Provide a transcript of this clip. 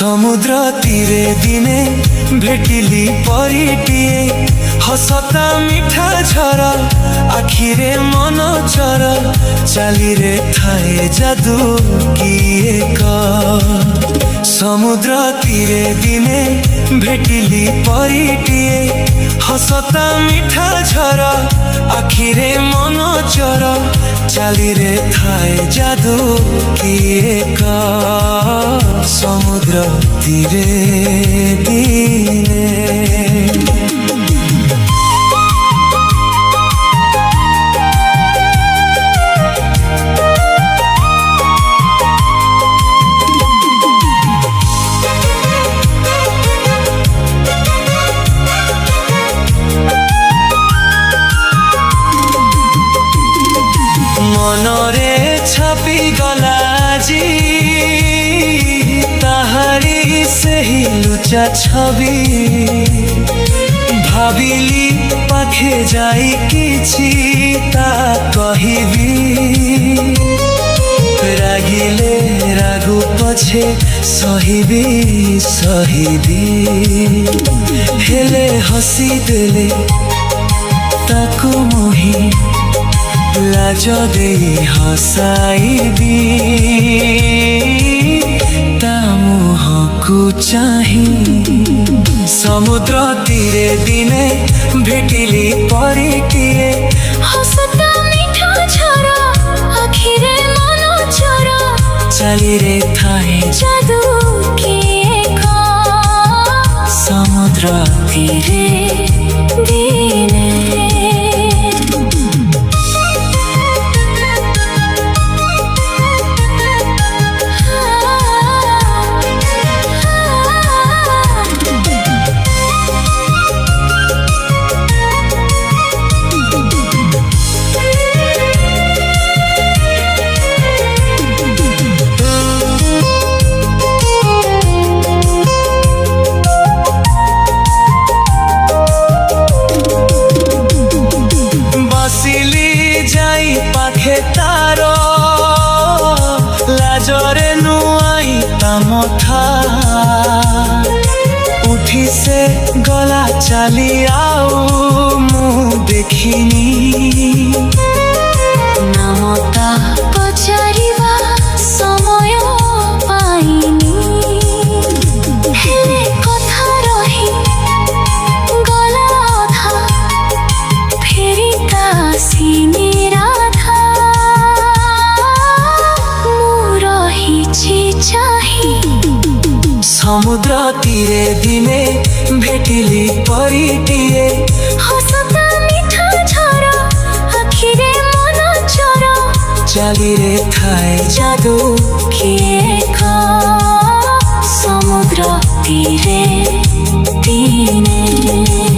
समुद्र तीरे दिने भेटिली परिटिए हसता मिठा झर आखिरे मन चर चालीरे थाए जादू किए समुद्र तीरे दिने भेटिली परिटिए हसता मिठा झर आखिरे मन चर चालीरे थाए जादू किए समुद्र तीरे दिने मनरे छापी गला जी ताहारी सही लुचा छवि भाविली पाखे जाई किछि ता कहिबी रागिले रागु पछे सहिबी सहिबी हेले हसी देले ताकु मोही लाज दे हसाइबी ता मुहकु चाही समुद्र तीरे दिने भेटिली परिटिए हसता मिठा झर आखिरे मन चर चालीरे थाए जादू किए समुद्र तीरे दिने पाखे तारो लाजरे नुआई तामथा उठी से गला चाली आऊ मुँह देखिनी नामता पचारिबा समय पाइनी हेले कथा रही गला अधा फेरि तासिनी समुद्र तीरे दिने भेटिली परिटिए हसता मिठा झर आखिरे मन चर चालीरे थाए जादू किए समुद्र तीरे दिने।